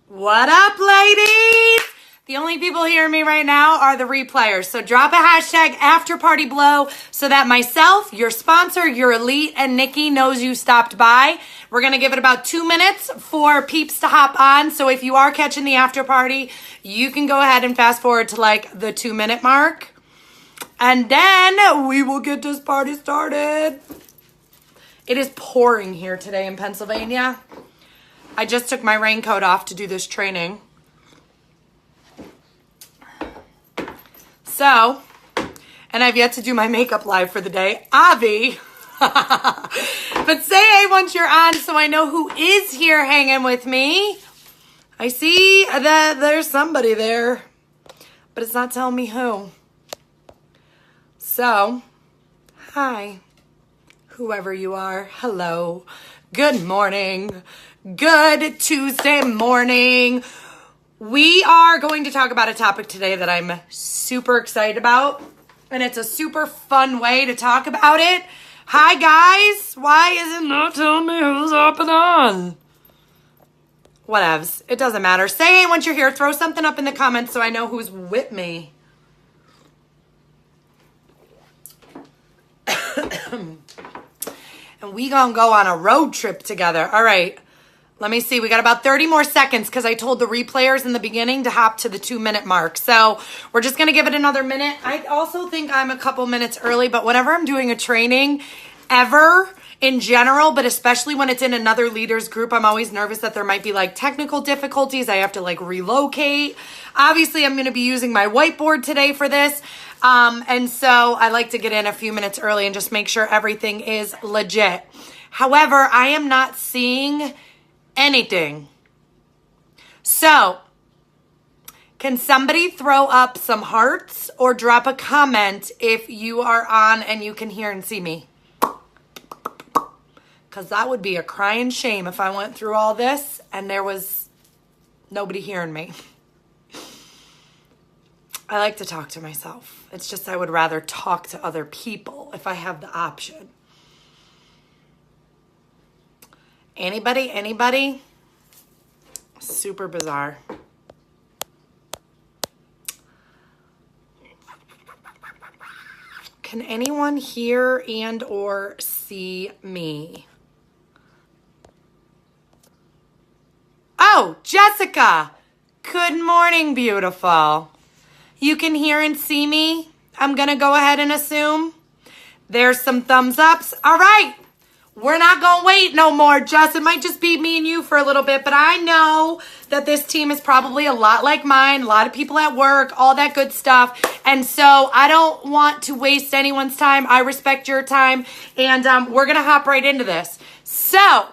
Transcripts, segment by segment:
What up, ladies? The only people hearing me right now are the replayers. So drop a hashtag AfterPartyBlow so that myself, your sponsor, your elite, and Nikki knows you stopped by. We're going to give it about 2 minutes for peeps to hop on. So if you are catching the after party, you can go ahead and fast forward to like the 2-minute mark. And then we will get this party started. It is pouring here today in Pennsylvania. I just took my raincoat off to do this training. So, and I've yet to do my makeup live for the day. Avi. But say hey once you're on so I know who is here hanging with me. I see that there's somebody there, but it's not telling me who. So, hi, whoever you are. Hello. Good morning. Good Tuesday morning. We are going to talk about a topic today that I'm super excited about, and it's a super fun way to talk about it. Hi, guys. Why is it not telling me who's up and on? Whatevs. It doesn't matter. Say hey once you're here. Throw something up in the comments so I know who's with me. And we gonna go on a road trip together. All right. Let me see. We got about 30 more seconds because I told the replayers in the beginning to hop to the 2-minute mark. So we're just going to give it another minute. I also think I'm a couple minutes early, but whenever I'm doing a training ever in general, but especially when it's in another leaders group, I'm always nervous that there might be like technical difficulties. I have to like relocate. Obviously, I'm going to be using my whiteboard today for this. And so I like to get in a few minutes early and just make sure everything is legit. However, I am not seeing anything. So, can somebody throw up some hearts or drop a comment if you are on and you can hear and see me? Because that would be a crying shame if I went through all this and there was nobody hearing me. I like to talk to myself. It's just I would rather talk to other people if I have the option. Anybody? Super bizarre. Can anyone hear and or see me? Oh, Jessica. Good morning, beautiful. You can hear and see me? I'm going to go ahead and assume. There's some thumbs ups. All right. We're not going to wait no more, Jess. It might just be me and you for a little bit, but I know that this team is probably a lot like mine, a lot of people at work, all that good stuff. And so I don't want to waste anyone's time. I respect your time, and we're going to hop right into this. So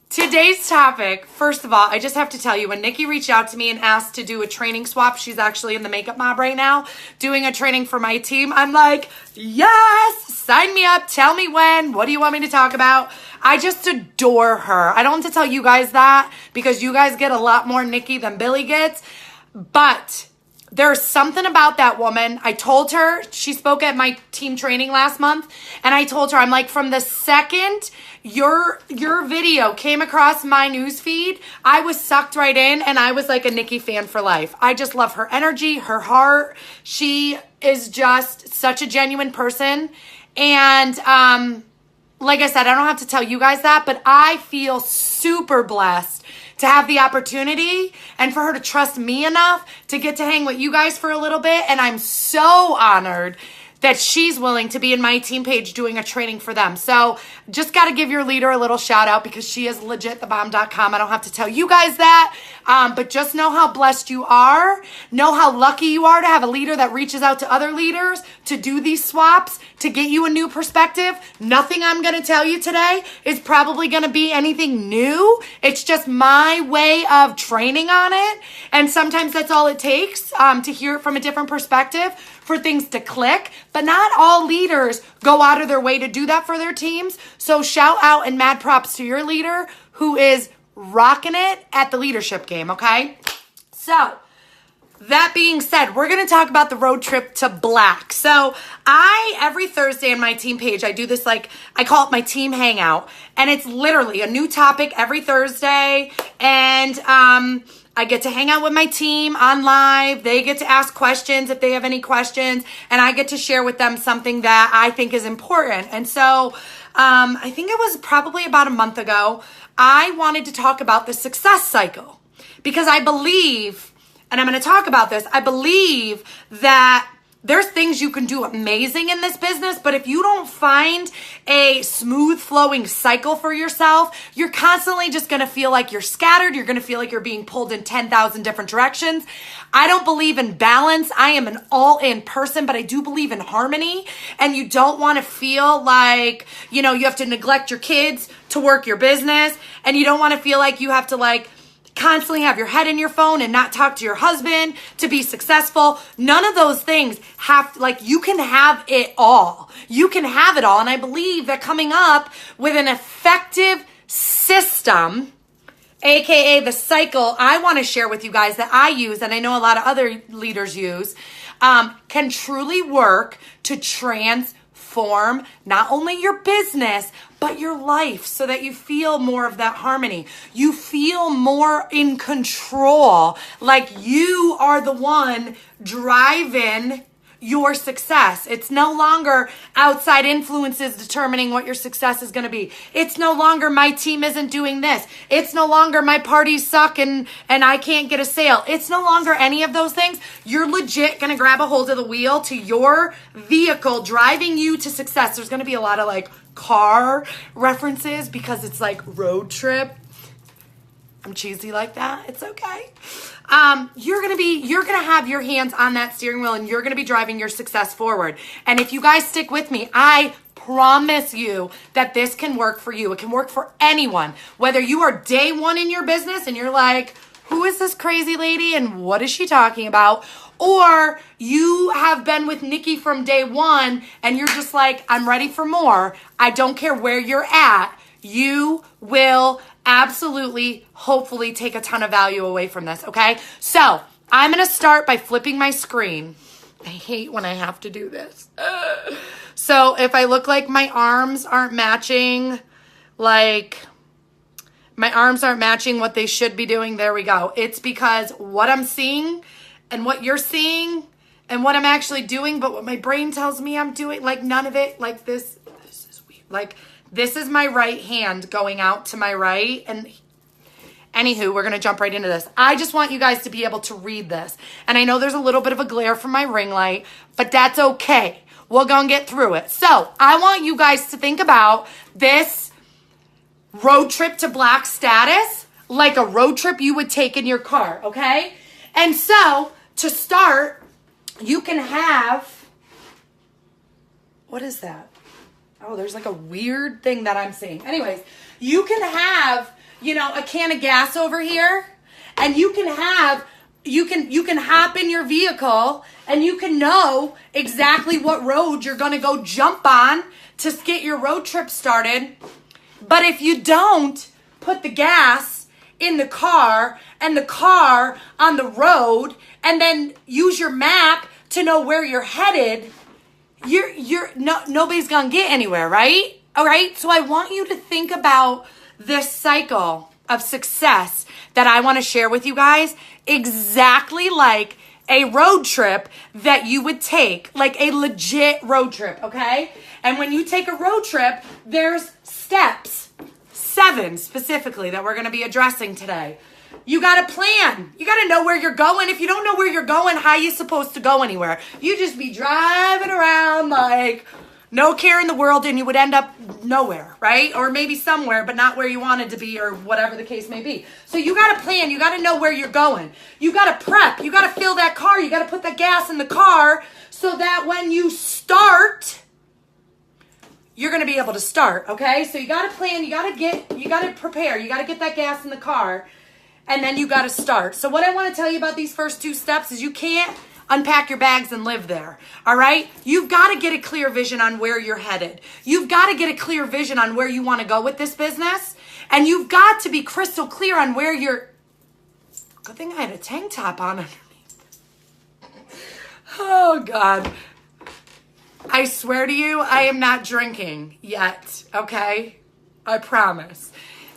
today's topic, first of all, I just have to tell you, when Nikki reached out to me and asked to do a training swap, she's actually in the makeup mob right now, doing a training for my team. I'm like, yes, sign me up. Tell me when. What do you want me to talk about? I just adore her. I don't have to tell you guys that because you guys get a lot more Nikki than Billy gets, but there's something about that woman. I told her, she spoke at my team training last month, and I told her, I'm like, from the second your video came across my news feed, I was sucked right in, and I was like a Nikki fan for life. I just love her energy, her heart. She is just such a genuine person. And like I said, I don't have to tell you guys that, but I feel super blessed to have the opportunity and for her to trust me enough to get to hang with you guys for a little bit. And I'm so honored that she's willing to be in my team page doing a training for them. So just got to give your leader a little shout out because she is legit thebomb.com. I don't have to tell you guys that, but just know how blessed you are. Know how lucky you are to have a leader that reaches out to other leaders to do these swaps, to get you a new perspective. Nothing I'm going to tell you today is probably going to be anything new. It's just my way of training on it. And sometimes that's all it takes to hear it from a different perspective for things to click. But not all leaders go out of their way to do that for their teams. So shout out and mad props to your leader who is rocking it at the leadership game, okay? So that being said, we're going to talk about the road trip to Black. So every Thursday on my team page, I do this, like, I call it my team hangout. And it's literally a new topic every Thursday. And I get to hang out with my team on live. They get to ask questions if they have any questions, and I get to share with them something that I think is important. And so I think it was probably about a month ago, I wanted to talk about the success cycle because I believe, and I'm going to talk about this, I believe that there's things you can do amazing in this business, but if you don't find a smooth flowing cycle for yourself, you're constantly just going to feel like you're scattered. You're going to feel like you're being pulled in 10,000 different directions. I don't believe in balance. I am an all-in person, but I do believe in harmony. And you don't want to feel like, you have to neglect your kids to work your business. And you don't want to feel like you have to constantly have your head in your phone and not talk to your husband to be successful. None of those things you can have it all. You can have it all. And I believe that coming up with an effective system, AKA the cycle I want to share with you guys that I use, and I know a lot of other leaders use, can truly work to transform not only your business, but your life so that you feel more of that harmony. You feel more in control, like you are the one driving your success. It's no longer outside influences determining what your success is going to be. It's no longer my team isn't doing this. It's no longer my parties suck and I can't get a sale. It's no longer any of those things. You're legit going to grab a hold of the wheel to your vehicle driving you to success. There's going to be a lot of car references because it's road trip. I'm cheesy like that. It's okay. You're going to have your hands on that steering wheel and you're going to be driving your success forward. And if you guys stick with me, I promise you that this can work for you. It can work for anyone, whether you are day one in your business and you're like, who is this crazy lady and what is she talking about? Or you have been with Nikki from day one and you're just like, I'm ready for more. I don't care where you're at. You will absolutely, hopefully take a ton of value away from this, okay? So I'm going to start by flipping my screen. I hate when I have to do this. So if I look like my arms aren't matching, my arms aren't matching what they should be doing, there we go. It's because what I'm seeing and what you're seeing and what I'm actually doing, but what my brain tells me I'm doing, none of it, this is weird. This is my right hand going out to my right. And anywho, we're going to jump right into this. I just want you guys to be able to read this. And I know there's a little bit of a glare from my ring light, but that's okay. We're going to get through it. So I want you guys to think about this road trip to black status like a road trip you would take in your car, okay? And so to start, you can have, what is that? Oh, there's a weird thing that I'm seeing. Anyways, you can have, a can of gas over here and you can hop in your vehicle and you can know exactly what road you're going to go jump on to get your road trip started. But if you don't put the gas in the car and the car on the road and then use your map to know where you're headed, nobody's gonna get anywhere, right? All right. So I want you to think about this cycle of success that I want to share with you guys exactly like a road trip that you would take, like a legit road trip. Okay. And when you take a road trip, there's steps, 7 specifically, that we're going to be addressing today. You got to plan. You got to know where you're going. If you don't know where you're going, how are you supposed to go anywhere? You just be driving around no care in the world and you would end up nowhere, right? Or maybe somewhere, but not where you wanted to be or whatever the case may be. So you got to plan. You got to know where you're going. You got to prep. You got to fill that car. You got to put that gas in the car so that when you start, you're going to be able to start, okay? So you got to plan. You got to prepare. You got to get that gas in the car. And then you got to start. So what I want to tell you about these first 2 steps is you can't unpack your bags and live there. All right? You've got to get a clear vision on where you're headed. You've got to get a clear vision on where you want to go with this business. And you've got to be crystal clear on where you're... Good thing I had a tank top on underneath. Oh, God. I swear to you, I am not drinking yet. Okay? I promise.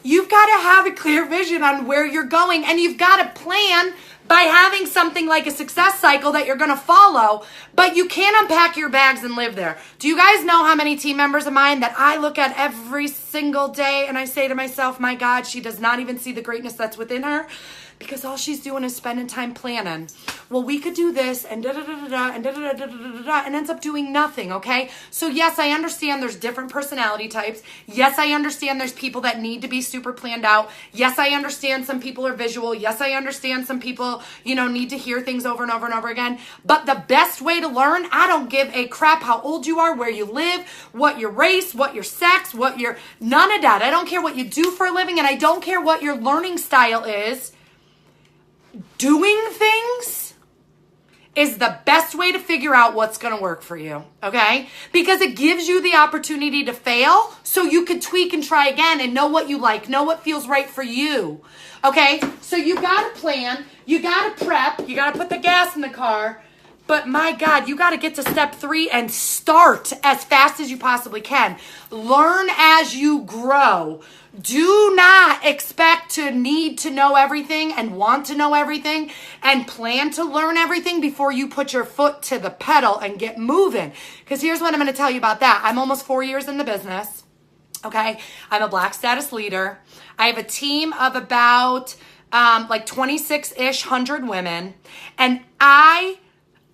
You've got to have a clear vision on where you're going, and you've got to plan by having something like a success cycle that you're going to follow, but you can't unpack your bags and live there. Do you guys know how many team members of mine that I look at every single day and I say to myself, my God, she does not even see the greatness that's within her because all she's doing is spending time planning. Well, we could do this and da-da-da-da-da and da-da-da-da-da-da and ends up doing nothing, okay? So yes, I understand there's different personality types. Yes, I understand there's people that need to be super planned out. Yes, I understand some people are visual. Yes, I understand some people, need to hear things over and over and over again. But the best way to learn, I don't give a crap how old you are, where you live, what your race, what your sex, none of that. I don't care what you do for a living, and I don't care what your learning style is. Doing things is the best way to figure out what's going to work for you, okay? Because it gives you the opportunity to fail so you could tweak and try again and know what you like, know what feels right for you, okay? So you got to plan, you got to prep, you got to put the gas in the car, but my God, you got to get to step 3 and start as fast as you possibly can. Learn as you grow. Do not expect to need to know everything and want to know everything and plan to learn everything before you put your foot to the pedal and get moving. Because here's what I'm going to tell you about that. I'm almost 4 years in the business. Okay. I'm a Black status leader. I have a team of about 26-ish hundred women. And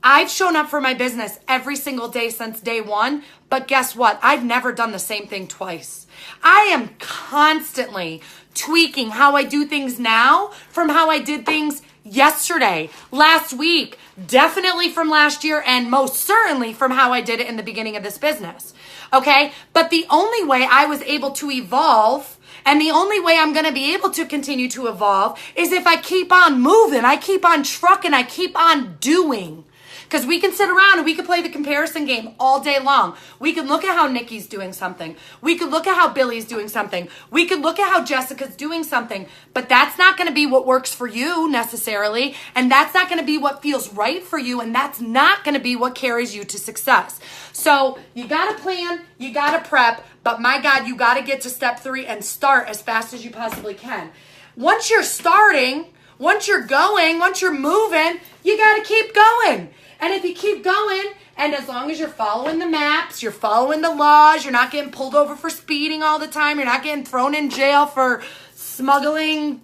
I've shown up for my business every single day since day one, but guess what? I've never done the same thing twice. I am constantly tweaking how I do things now from how I did things yesterday, last week, definitely from last year, and most certainly from how I did it in the beginning of this business. Okay? But the only way I was able to evolve, and the only way I'm going to be able to continue to evolve, is if I keep on moving, I keep on trucking, I keep on doing. Because we can sit around and we can play the comparison game all day long. We can look at how Nikki's doing something. We could look at how Billy's doing something. We could look at how Jessica's doing something. But that's not going to be what works for you necessarily. And that's not going to be what feels right for you. And that's not going to be what carries you to success. So you got to plan. You got to prep. But my God, you got to get to step 3 and start as fast as you possibly can. Once you're starting, once you're going, once you're moving, you got to keep going. And if you keep going, and as long as you're following the maps, you're following the laws, you're not getting pulled over for speeding all the time, you're not getting thrown in jail for smuggling.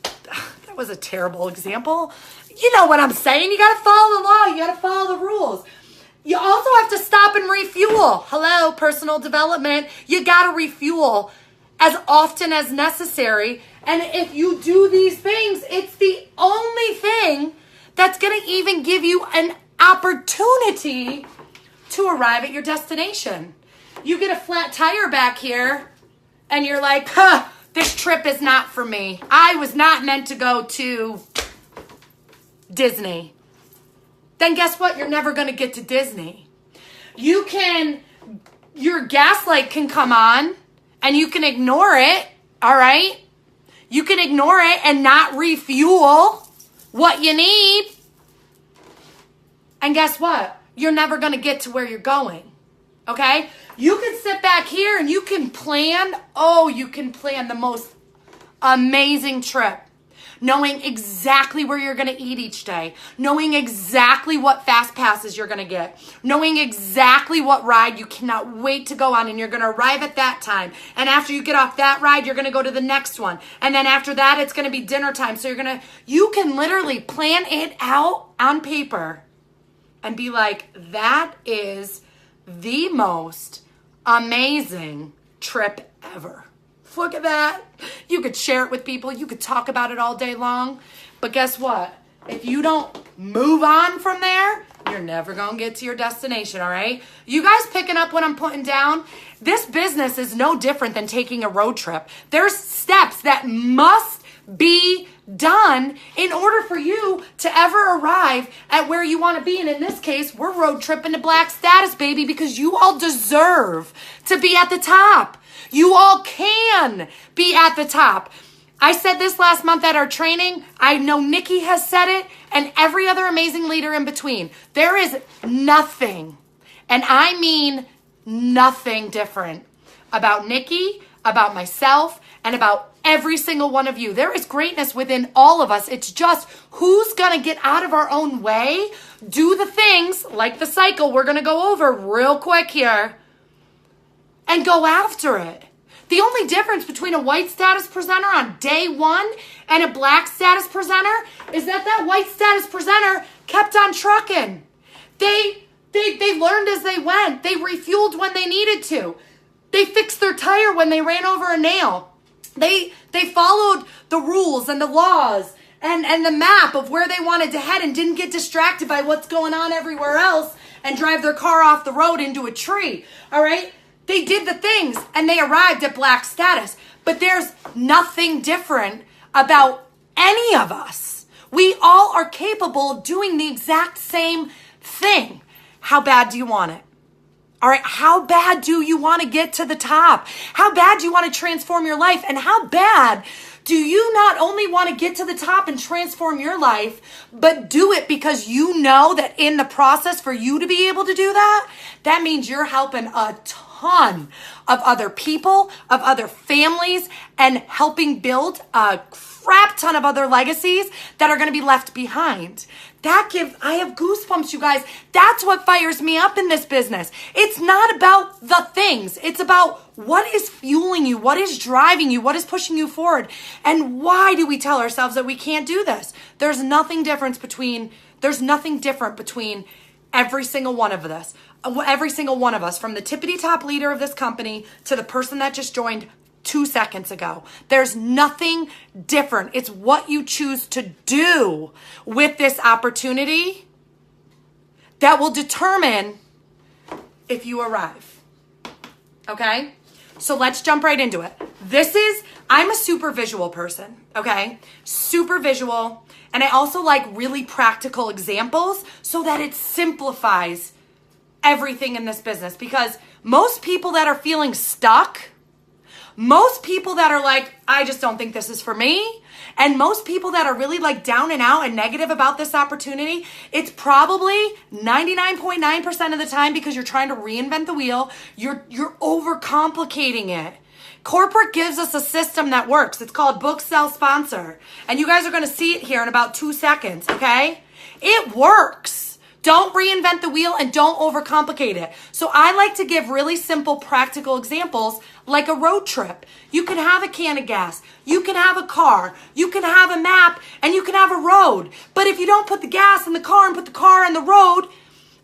That was a terrible example. You know what I'm saying. You got to follow the law. You got to follow the rules. You also have to stop and refuel. Hello, personal development. You got to refuel as often as necessary. And if you do these things, it's the only thing that's going to even give you an opportunity to arrive at your destination. You get a flat tire back here and you're like, this trip is not for me. I was not meant to go to Disney. Then guess what? You're never going to get to Disney. Your gas light can come on and you can ignore it. All right. You can ignore it and not refuel what you need. And guess what? You're never going to get to where you're going. Okay? You can sit back here and you can plan. Oh, you can plan the most amazing trip. Knowing exactly where you're going to eat each day. Knowing exactly what fast passes you're going to get. Knowing exactly what ride you cannot wait to go on and you're going to arrive at that time. And after you get off that ride, you're going to go to the next one. And then after that, it's going to be dinner time. So you can literally plan it out on paper and be like, that is the most amazing trip ever. Look at that. You could share it with people. You could talk about it all day long. But guess what? If you don't move on from there, you're never going to get to your destination, all right? You guys picking up what I'm putting down? This business is no different than taking a road trip. There's steps that must be done in order for you to ever arrive at where you want to be. And in this case, we're road tripping to Black status, baby, because you all deserve to be at the top. You all can be at the top. I said this last month at our training. I know Nikki has said it, and every other amazing leader in between. There is nothing, and I mean nothing different about Nikki, about myself, and about Every single one of you. There is greatness within all of us. It's just who's going to get out of our own way, do the things like the cycle we're going to go over real quick here, and go after it. The only difference between a white status presenter on day one and a black status presenter is that white status presenter kept on trucking. They learned as they went. They refueled when they needed to. They fixed their tire when they ran over a nail. They followed the rules and the laws and the map of where they wanted to head and didn't get distracted by what's going on everywhere else and drive their car off the road into a tree. All right? They did the things and they arrived at black status. But there's nothing different about any of us. We all are capable of doing the exact same thing. How bad do you want it? All right, how bad do you want to get to the top? How bad do you want to transform your life? And how bad do you not only want to get to the top and transform your life, but do it because you know that in the process for you to be able to do that, that means you're helping a ton of other people, of other families, and helping build a crap ton of other legacies that are going to be left behind. I have goosebumps, you guys. That's what fires me up in this business. It's not about the things. It's about what is fueling you, what is driving you, what is pushing you forward. And why do we tell ourselves that we can't do this? There's nothing different between every single one of us. Every single one of us, from the tippity top leader of this company to the person that just joined 2 seconds ago. There's nothing different. It's what you choose to do with this opportunity that will determine if you arrive. Okay? So let's jump right into it. I'm a super visual person, okay? Super visual. And I also like really practical examples so that it simplifies everything in this business. Because most people that are feeling stuck, most people that are like, I just don't think this is for me, and most people that are really like down and out and negative about this opportunity, it's probably 99.9% of the time because you're trying to reinvent the wheel. You're overcomplicating it. Corporate gives us a system that works. It's called book, sell, sponsor. And you guys are going to see it here in about 2 seconds, okay? It works. Don't reinvent the wheel and don't overcomplicate it. So I like to give really simple, practical examples like a road trip. You can have a can of gas. You can have a car. You can have a map and you can have a road. But if you don't put the gas in the car and put the car in the road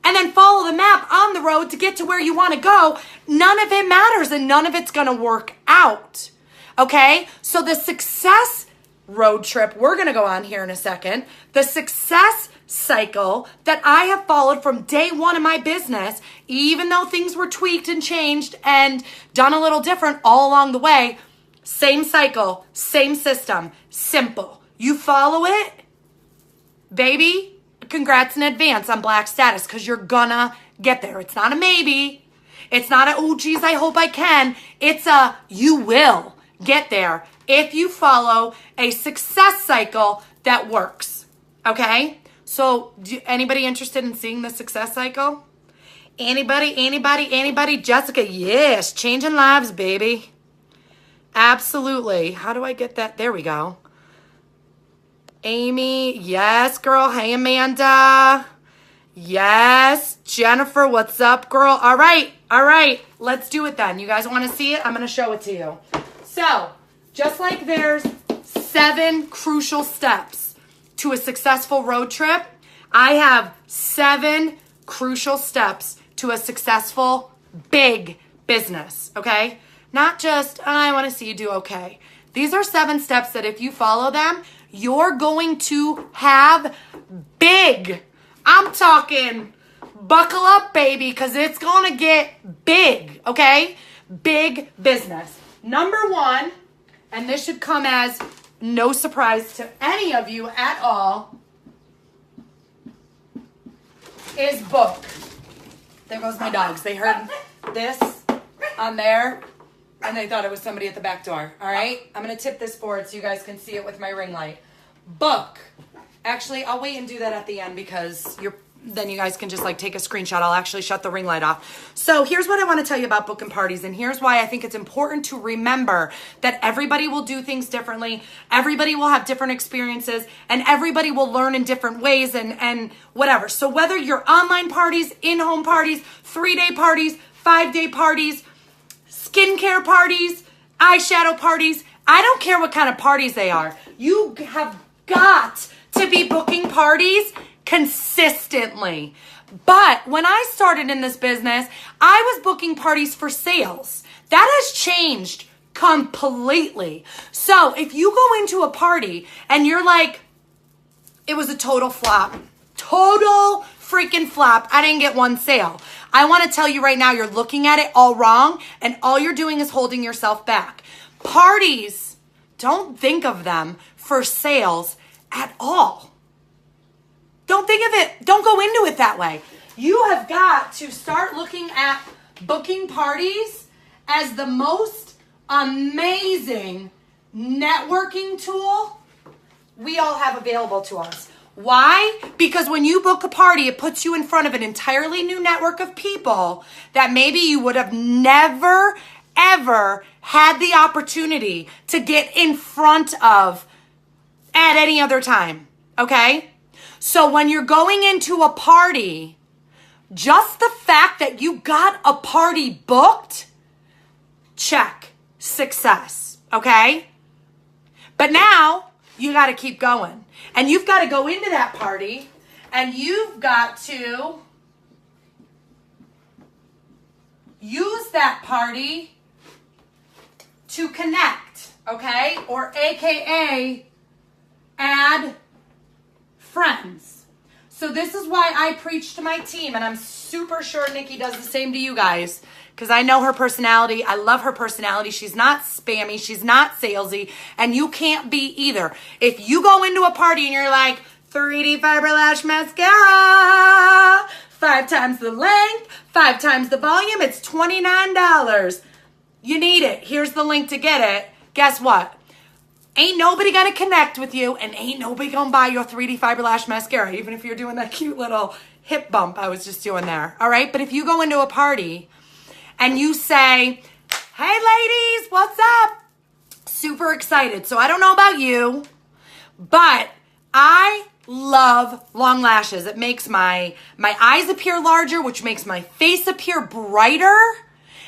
and then follow the map on the road to get to where you want to go, none of it matters and none of it's going to work out. Okay? So the success road trip we're going to go on here in a second, the success cycle that I have followed from day one of my business, even though things were tweaked and changed and done a little different all along the way, same cycle, same system, simple. You follow it, baby, congrats in advance on black status because you're gonna get there. It's not a maybe. It's not a, oh, geez, I hope I can. It's a, you will get there if you follow a success cycle that works, okay? So, anybody interested in seeing the success cycle? Anybody? Jessica, yes. Changing lives, baby. Absolutely. How do I get that? There we go. Amy, yes, girl. Hey, Amanda. Yes. Jennifer, what's up, girl? All right. Let's do it then. You guys want to see it? I'm going to show it to you. So, just like there's 7 crucial steps to a successful road trip, I have 7 crucial steps to a successful big business, okay? Not just, I want to see you do okay. These are 7 steps that if you follow them, you're going to have big. I'm talking buckle up, baby, because it's going to get big, okay? Big business. Number 1, and this should come as no surprise to any of you at all, is book. There goes my dogs. They heard this on there, and they thought it was somebody at the back door. All right? I'm going to tip this forward so you guys can see it with my ring light. Book. Actually, I'll wait and do that at the end because then you guys can just like take a screenshot. I'll actually shut the ring light off. So here's what I want to tell you about booking parties. And here's why I think it's important to remember that everybody will do things differently. Everybody will have different experiences and everybody will learn in different ways and whatever. So whether you're online parties, in-home parties, 3-day parties, 5-day parties, skincare parties, eyeshadow parties, I don't care what kind of parties they are. You have got to be booking parties consistently. But when I started in this business, I was booking parties for sales. That has changed completely. So if you go into a party and you're like, it was a total flop, total freaking flop, I didn't get one sale. I want to tell you right now, you're looking at it all wrong and all you're doing is holding yourself back. Parties, don't think of them for sales at all. Don't think of it, don't go into it that way. You have got to start looking at booking parties as the most amazing networking tool we all have available to us. Why? Because when you book a party, it puts you in front of an entirely new network of people that maybe you would have never, ever had the opportunity to get in front of at any other time. Okay? So when you're going into a party, just the fact that you got a party booked, check, success, okay? But now you got to keep going. And you've got to go into that party and you've got to use that party to connect, okay? Or AKA add friends. So this is why I preach to my team, and I'm super sure Nikki does the same to you guys, because I know her personality. I love her personality. She's not spammy. She's not salesy, and you can't be either. If you go into a party and you're like, 3D Fiber Lash Mascara, 5 times the length, 5 times the volume, it's $29. You need it. Here's the link to get it. Guess what? Ain't nobody gonna connect with you and ain't nobody gonna buy your 3D Fiber Lash Mascara, even if you're doing that cute little hip bump I was just doing there, all right? But if you go into a party and you say, hey ladies, what's up? Super excited. So I don't know about you, but I love long lashes. It makes my eyes appear larger, which makes my face appear brighter,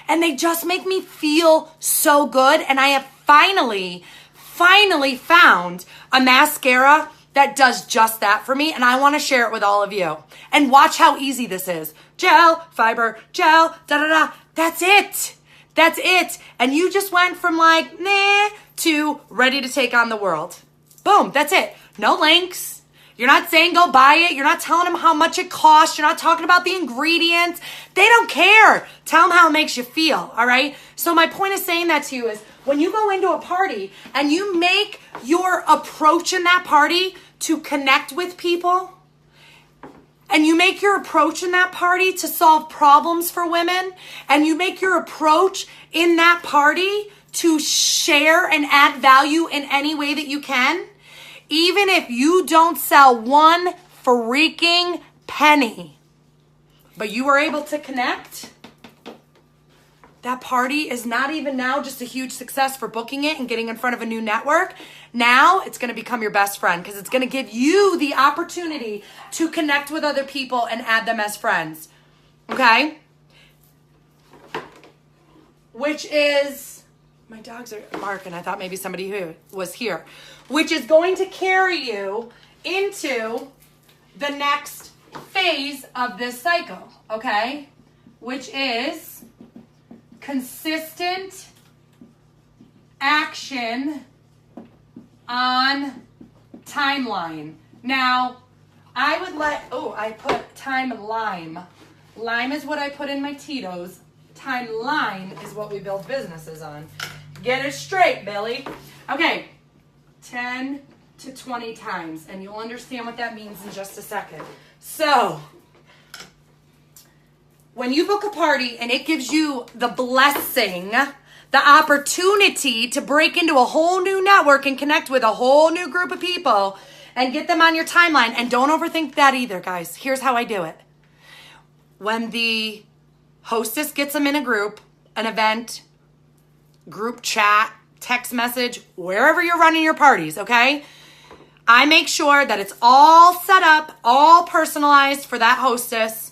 and they just make me feel so good. And I have finally found a mascara that does just that for me, and I want to share it with all of you. And watch how easy this is. Gel, fiber, gel, da-da-da. That's it. That's it. And you just went from like, nah, to ready to take on the world. Boom, that's it. No links. You're not saying go buy it. You're not telling them how much it costs. You're not talking about the ingredients. They don't care. Tell them how it makes you feel, all right? So my point of saying that to you is, when you go into a party and you make your approach in that party to connect with people, and you make your approach in that party to solve problems for women, and you make your approach in that party to share and add value in any way that you can, even if you don't sell one freaking penny, but you were able to connect, that party is not even now just a huge success for booking it and getting in front of a new network. Now it's going to become your best friend because it's going to give you the opportunity to connect with other people and add them as friends. Okay? Which is, my dogs are barking. I thought maybe somebody who was here. Which is going to carry you into the next phase of this cycle. Okay? Which is consistent action on timeline. Now, I put timeline. Lime is what I put in my Tito's. Timeline is what we build businesses on. Get it straight, Billy. Okay, 10 to 20 times, and you'll understand what that means in just a second. So, when you book a party and it gives you the blessing, the opportunity to break into a whole new network and connect with a whole new group of people, and get them on your timeline. And don't overthink that either, guys. Here's how I do it. When the hostess gets them in a group, an event, group chat, text message, wherever you're running your parties, okay? I make sure that it's all set up, all personalized for that hostess.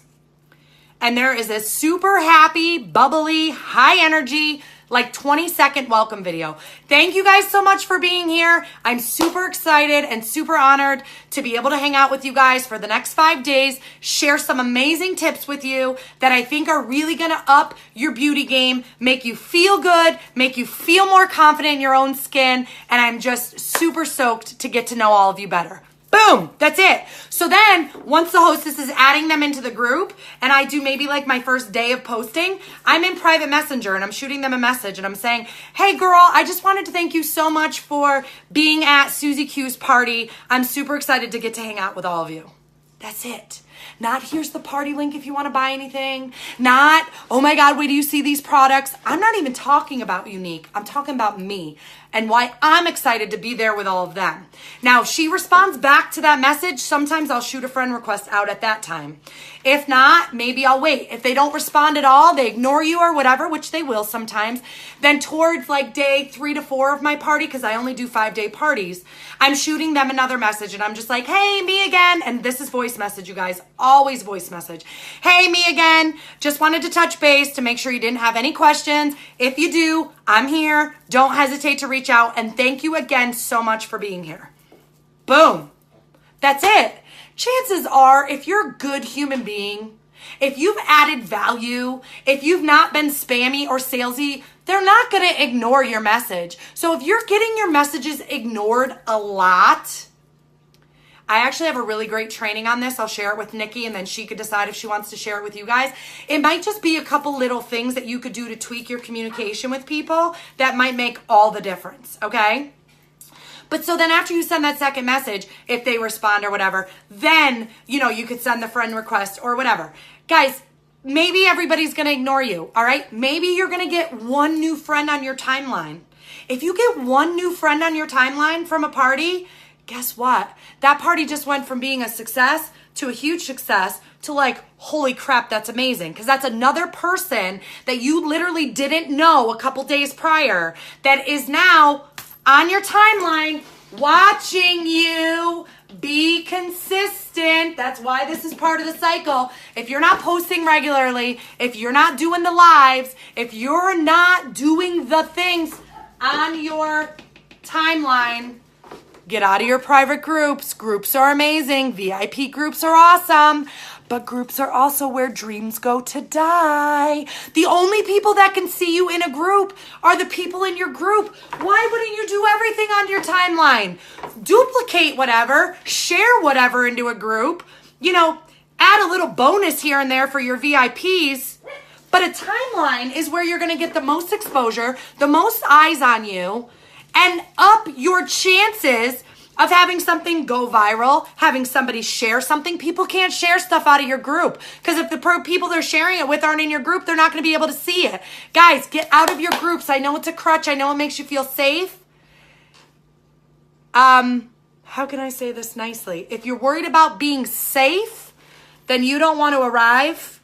And there is a super happy, bubbly, high energy, like 20-second welcome video. Thank you guys so much for being here. I'm super excited and super honored to be able to hang out with you guys for the next 5 days, share some amazing tips with you that I think are really gonna up your beauty game, make you feel good, make you feel more confident in your own skin, and I'm just super stoked to get to know all of you better. Boom, that's it. So then once the hostess is adding them into the group and I do maybe like my first day of posting, I'm in private messenger and I'm shooting them a message and I'm saying, hey girl, I just wanted to thank you so much for being at Susie Q's party. I'm super excited to get to hang out with all of you. That's it. Not here's the party link if you want to buy anything. Not, oh my God, wait do you see these products? I'm not even talking about Unique. I'm talking about me and why I'm excited to be there with all of them. Now, if she responds back to that message, sometimes I'll shoot a friend request out at that time. If not, maybe I'll wait. If they don't respond at all, they ignore you or whatever, which they will sometimes, then towards like day 3 to 4 of my party, because I only do 5-day parties, I'm shooting them another message and I'm just like, hey, me again. And this is voice message, you guys. Always voice message. Hey, me again. Just wanted to touch base to make sure you didn't have any questions. If you do, I'm here. Don't hesitate to reach out. And thank you again so much for being here. Boom. That's it. Chances are, if you're a good human being, if you've added value, if you've not been spammy or salesy, they're not going to ignore your message. So if you're getting your messages ignored a lot, I actually have a really great training on this. I'll share it with Nikki and then she could decide if she wants to share it with you guys. It might just be a couple little things that you could do to tweak your communication with people that might make all the difference, okay? But so then after you send that second message, if they respond or whatever, then, you know, you could send the friend request or whatever. Guys, maybe everybody's going to ignore you, all right? Maybe you're going to get one new friend on your timeline. If you get one new friend on your timeline from a party, guess what? That party just went from being a success to a huge success to like, holy crap, that's amazing. Because that's another person that you literally didn't know a couple days prior that is now on your timeline watching you. Be consistent. That's why this is part of the cycle. If you're not posting regularly, if you're not doing the lives, if you're not doing the things on your timeline, get out of your private groups. Groups are amazing. VIP groups are awesome. But groups are also where dreams go to die. The only people that can see you in a group are the people in your group. Why wouldn't you do everything on your timeline? Duplicate whatever, share whatever into a group, you know, add a little bonus here and there for your VIPs. But a timeline is where you're going to get the most exposure, the most eyes on you, and up your chances of having something go viral, having somebody share something. People can't share stuff out of your group because if the people they're sharing it with aren't in your group, they're not going to be able to see it. Guys, get out of your groups. I know it's a crutch. I know it makes you feel safe. How can I say this nicely? If you're worried about being safe, then you don't want to arrive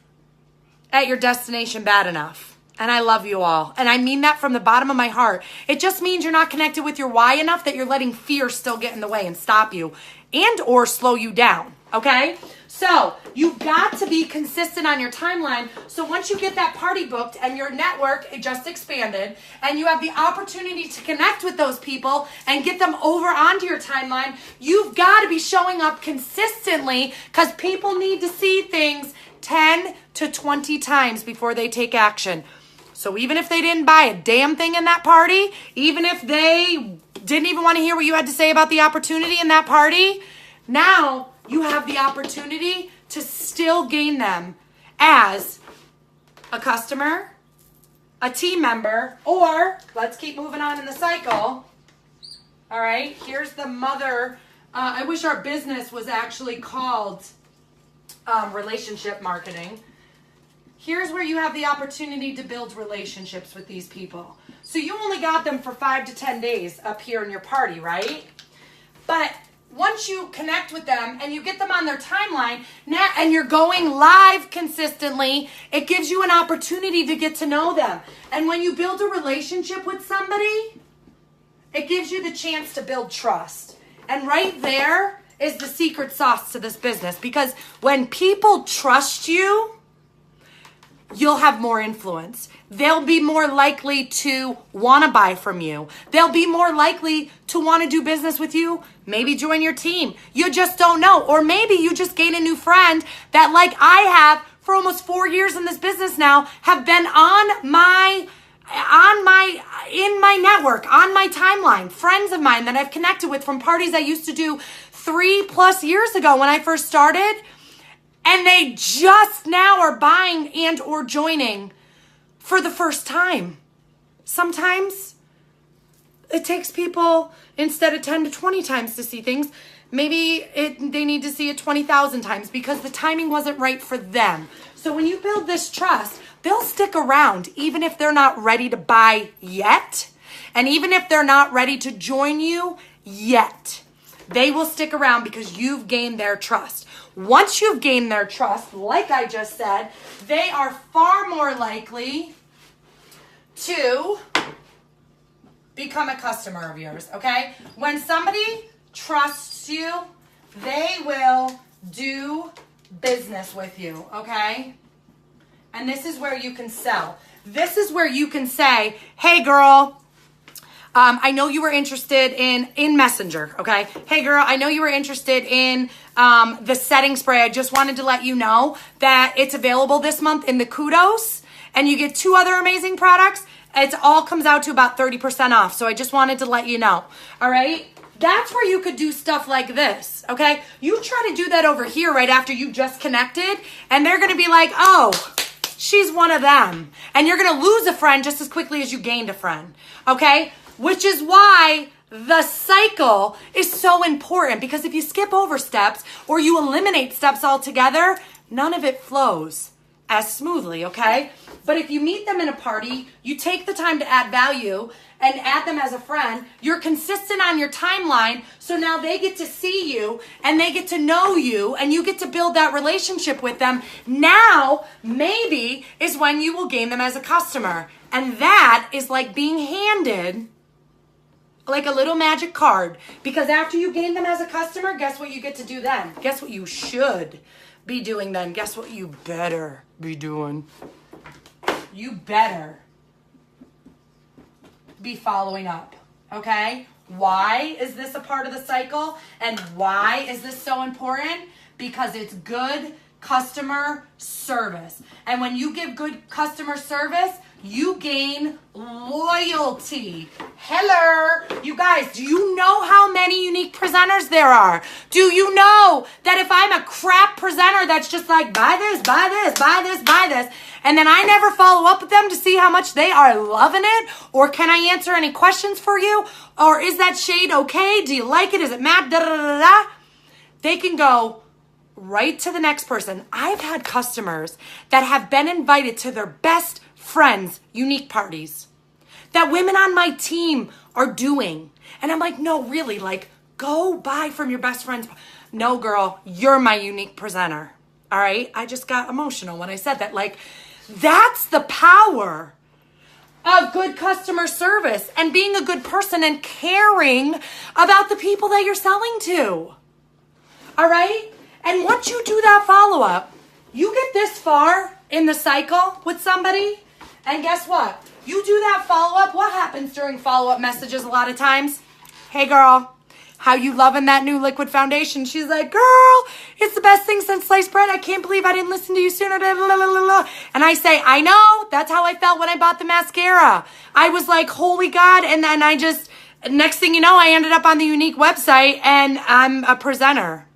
at your destination bad enough. And I love you all. And I mean that from the bottom of my heart. It just means you're not connected with your why enough that you're letting fear still get in the way and stop you and or slow you down, okay? So you've got to be consistent on your timeline. So once you get that party booked and your network just expanded and you have the opportunity to connect with those people and get them over onto your timeline, you've got to be showing up consistently because people need to see things 10 to 20 times before they take action. So even if they didn't buy a damn thing in that party, even if they didn't even want to hear what you had to say about the opportunity in that party, now you have the opportunity to still gain them as a customer, a team member, or let's keep moving on in the cycle. All right, here's the mother. I wish our business was actually called relationship marketing. Here's where you have the opportunity to build relationships with these people. So you only got them for 5 to 10 days up here in your party, right? But once you connect with them and you get them on their timeline now, and you're going live consistently, it gives you an opportunity to get to know them. And when you build a relationship with somebody, it gives you the chance to build trust. And right there is the secret sauce to this business, because when people trust you, you'll have more influence. They'll be more likely to want to buy from you. They'll be more likely to want to do business with you, maybe join your team. You just don't know. Or maybe you just gain a new friend that, like I have for almost 4 years in this business now, have been in my network, on my timeline, friends of mine that I've connected with from parties I used to do 3+ years ago when I first started. And they just now are buying and or joining for the first time. Sometimes it takes people, instead of 10 to 20 times to see things, maybe they need to see it 20,000 times because the timing wasn't right for them. So when you build this trust, they'll stick around even if they're not ready to buy yet. And even if they're not ready to join you yet, they will stick around because you've gained their trust. Once you've gained their trust, like I just said, they are far more likely to become a customer of yours, okay? When somebody trusts you, they will do business with you, okay? And this is where you can sell. This is where you can say, hey girl, I know you were interested in Messenger, okay? Hey girl, I know you were interested in the setting spray. I just wanted to let you know that it's available this month in the Kudos, and you get 2 other amazing products. It all comes out to about 30% off, so I just wanted to let you know, all right? That's where you could do stuff like this, okay? You try to do that over here right after you just connected, and they're gonna be like, oh, she's one of them. And you're gonna lose a friend just as quickly as you gained a friend, okay? Which is why the cycle is so important, because if you skip over steps or you eliminate steps altogether, none of it flows as smoothly, okay? But if you meet them in a party, you take the time to add value and add them as a friend, you're consistent on your timeline, so now they get to see you and they get to know you and you get to build that relationship with them. Now, maybe is when you will gain them as a customer. And that is like being handed like a little magic card, because after you gain them as a customer, guess what you get to do then? Guess what you should be doing then? Guess what you better be doing? You better be following up, okay? Why is this a part of the cycle? And why is this so important? Because it's good customer service. And when you give good customer service, you gain loyalty. Hello. You guys, do you know how many unique presenters there are? Do you know that if I'm a crap presenter that's just like, buy this, buy this, buy this, buy this, and then I never follow up with them to see how much they are loving it, or can I answer any questions for you, or is that shade okay? Do you like it? Is it matte? Da, da, da, da. They can go right to the next person. I've had customers that have been invited to their best friends' unique parties that women on my team are doing. And I'm like, no, really, like, go buy from your best friends. No, girl, you're my unique presenter. All right? I just got emotional when I said that. Like, that's the power of good customer service and being a good person and caring about the people that you're selling to. All right? And once you do that follow-up, you get this far in the cycle with somebody, and guess what? You do that follow-up. What happens during follow-up messages a lot of times? Hey, girl, how you loving that new liquid foundation? She's like, girl, it's the best thing since sliced bread. I can't believe I didn't listen to you sooner. And I say, I know. That's how I felt when I bought the mascara. I was like, holy God. And then next thing you know, I ended up on the Unique website, and I'm a presenter.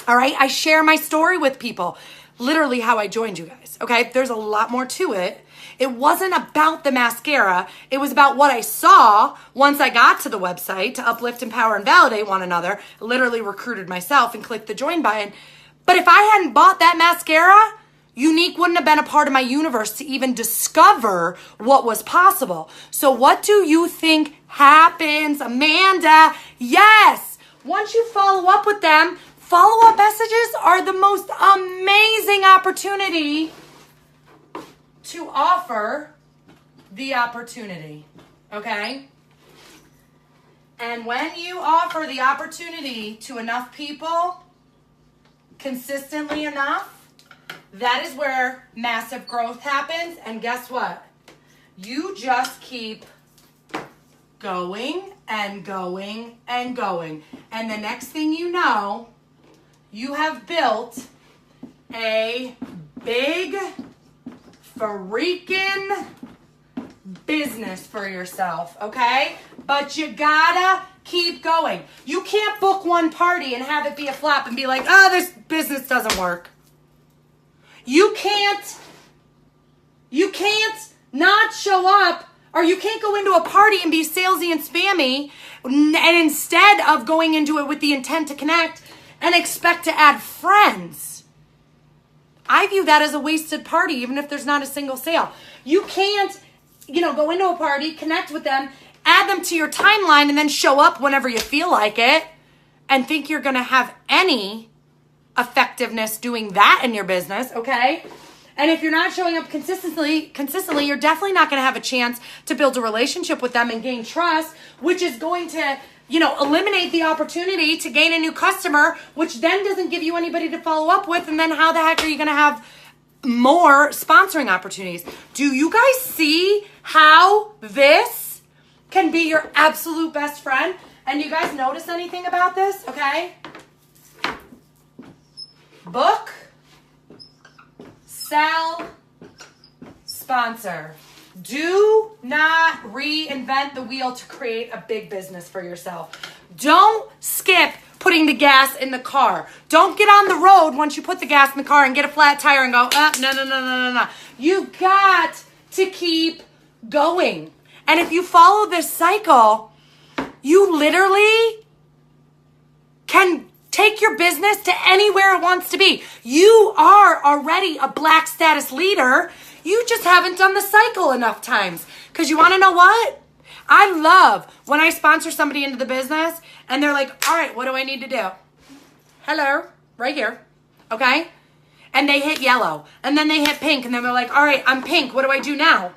All right? I share my story with people. Literally how I joined you guys. Okay? There's a lot more to it. It wasn't about the mascara. It was about what I saw once I got to the website to uplift, empower, and validate one another. I literally recruited myself and clicked the join button. But if I hadn't bought that mascara, Unique wouldn't have been a part of my universe to even discover what was possible. So what do you think happens, Amanda? Yes! once you follow up with them, follow-up messages are the most amazing opportunity to offer the opportunity, okay? And when you offer the opportunity to enough people, consistently enough, that is where massive growth happens. And guess what? You just keep going and going and going. And the next thing you know, you have built a big freaking business for yourself, okay? But you gotta keep going. You can't book one party and have it be a flop and be like, oh, this business doesn't work. You can't not show up, or you can't go into a party and be salesy and spammy, and instead of going into it with the intent to connect and expect to add friends. I view that as a wasted party, even if there's not a single sale. You can't, go into a party, connect with them, add them to your timeline, and then show up whenever you feel like it and think you're going to have any effectiveness doing that in your business, okay? And if you're not showing up consistently, you're definitely not going to have a chance to build a relationship with them and gain trust, which is going to, eliminate the opportunity to gain a new customer, which then doesn't give you anybody to follow up with. And then how the heck are you going to have more sponsoring opportunities? Do you guys see how this can be your absolute best friend? And you guys notice anything about this? Okay. Book, sell, sponsor. Do not reinvent the wheel to create a big business for yourself. Don't skip putting the gas in the car. Don't get on the road once you put the gas in the car and get a flat tire and go, no. You got to keep going. And if you follow this cycle, you literally can take your business to anywhere it wants to be. You are already a black status leader. You just haven't done the cycle enough times. Because you want to know what? I love when I sponsor somebody into the business and they're like, all right, what do I need to do? Hello, right here. Okay? And they hit yellow. And then they hit pink. And then they're like, all right, I'm pink. What do I do now?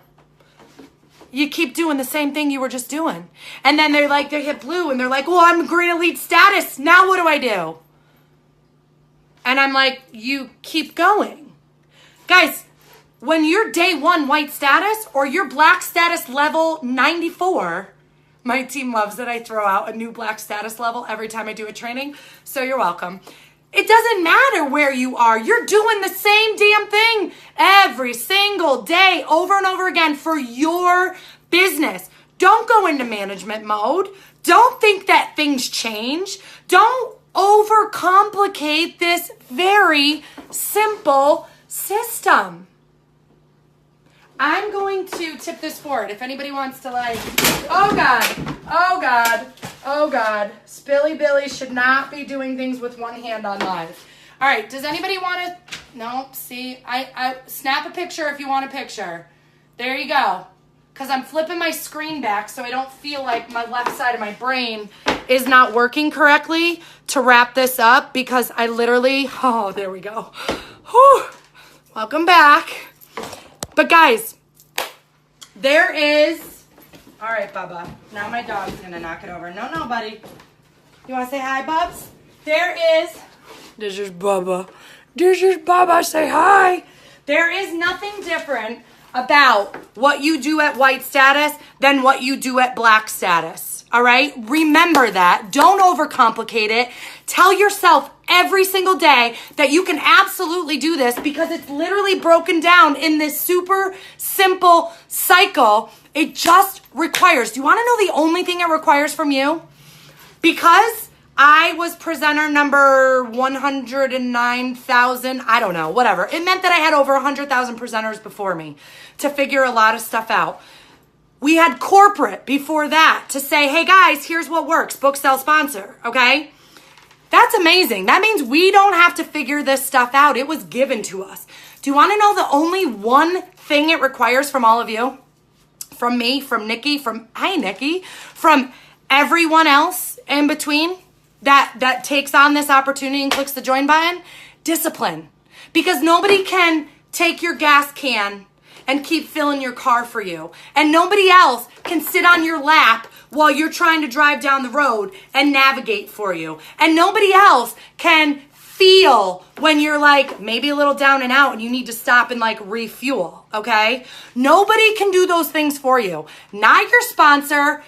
You keep doing the same thing you were just doing. And then they hit blue and they're like, well, I'm green elite status. Now what do I do? And I'm like, you keep going. Guys, when you're day one white status or you're black status level 94, my team loves that I throw out a new black status level every time I do a training. So you're welcome. It doesn't matter where you are. You're doing the same damn thing every single day over and over again for your business. Don't go into management mode. Don't think that things change. Don't overcomplicate this very simple system. I'm going to tip this forward. If anybody wants to oh God. Spilly Billy should not be doing things with one hand on live. All right, does anybody want to, no, see, I snap a picture if you want a picture. There you go. Because I'm flipping my screen back so I don't feel like my left side of my brain is not working correctly to wrap this up because I literally, there we go. Whew. Welcome back. But guys, there is, all right, Bubba. Now my dog's going to knock it over. No, buddy. You want to say hi, Bubs? This is Bubba. Say hi. There is nothing different about what you do at white status than what you do at black status. All right? Remember that. Don't overcomplicate it. Tell yourself every single day that you can absolutely do this because it's literally broken down in this super simple cycle. It just requires, do you want to know the only thing it requires from you? Because I was presenter number 109,000, I don't know, whatever. It meant that I had over 100,000 presenters before me to figure a lot of stuff out. We had corporate before that to say, hey guys, here's what works, book, sell, sponsor, okay? That's amazing. That means we don't have to figure this stuff out. It was given to us. Do you want to know the only one thing it requires from all of you? From me, from Nikki, from everyone else in between? that takes on this opportunity and clicks the join button? Discipline. Because nobody can take your gas can and keep filling your car for you. And nobody else can sit on your lap while you're trying to drive down the road and navigate for you. And nobody else can feel when you're like maybe a little down and out and you need to stop and like refuel, okay? Nobody can do those things for you. Not your sponsor,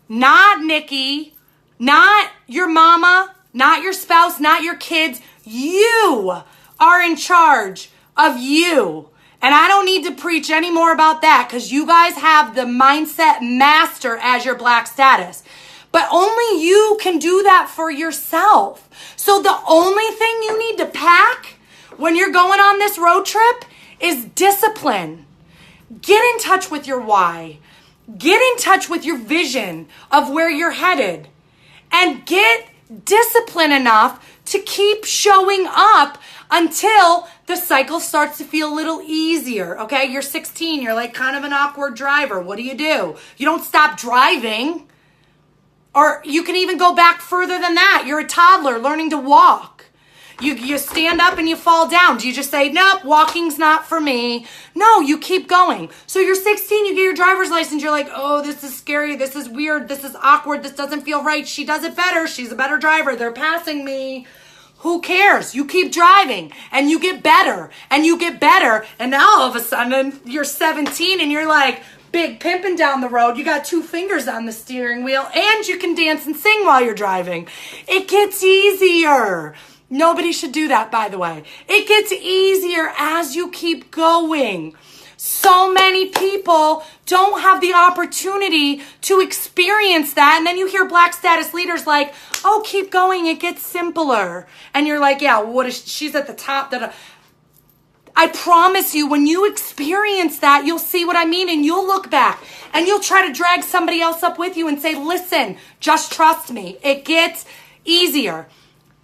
not Nikki, not your mama, not your spouse, not your kids. You are in charge of you. And I don't need to preach any more about that because you guys have the mindset master as your black status. But only you can do that for yourself. So the only thing you need to pack when you're going on this road trip is discipline. Get in touch with your why. Get in touch with your vision of where you're headed. And get discipline enough to keep showing up until the cycle starts to feel a little easier, okay? You're 16, you're like kind of an awkward driver. What do? You don't stop driving. Or you can even go back further than that. You're a toddler learning to walk. You stand up and you fall down. Do you just say, nope, walking's not for me? No, you keep going. So you're 16, you get your driver's license. You're like, oh, this is scary. This is weird. This is awkward. This doesn't feel right. She does it better. She's a better driver. They're passing me. Who cares? You keep driving and you get better and you get better. And now all of a sudden you're 17 and you're like big pimping down the road. You got 2 fingers on the steering wheel and you can dance and sing while you're driving. It gets easier. Nobody should do that, by the way. It gets easier as you keep going. So many people don't have the opportunity to experience that. And then you hear black status leaders like, oh, keep going. It gets simpler. And you're like, yeah, she's at the top. I promise you, when you experience that, you'll see what I mean. And you'll look back and you'll try to drag somebody else up with you and say, listen, just trust me. It gets easier.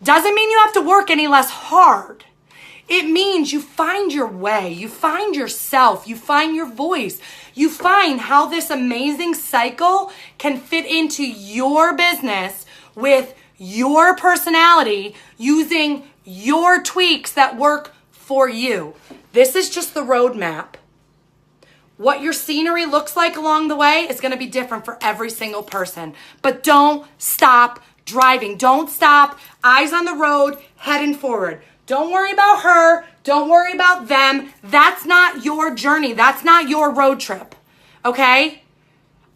Doesn't mean you have to work any less hard. It means you find your way, you find yourself, you find your voice, you find how this amazing cycle can fit into your business with your personality using your tweaks that work for you. This is just the roadmap. What your scenery looks like along the way is going to be different for every single person. But don't stop driving. Don't stop. Eyes on the road, heading forward. Don't worry about her. Don't worry about them. That's not your journey. That's not your road trip. Okay?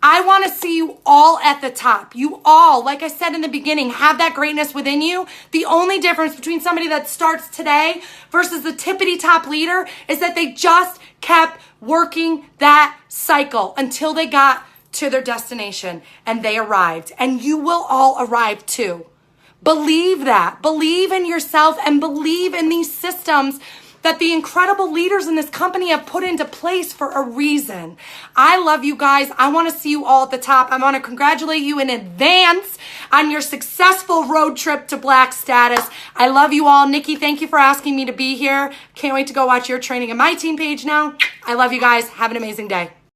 I want to see you all at the top. You all, like I said in the beginning, have that greatness within you. The only difference between somebody that starts today versus the tippity top leader is that they just kept working that cycle until they got to their destination and they arrived. And you will all arrive too. Believe that. Believe in yourself and believe in these systems that the incredible leaders in this company have put into place for a reason. I love you guys. I want to see you all at the top. I want to congratulate you in advance on your successful road trip to black status. I love you all. Nikki, thank you for asking me to be here. Can't wait to go watch your training on my team page now. I love you guys. Have an amazing day.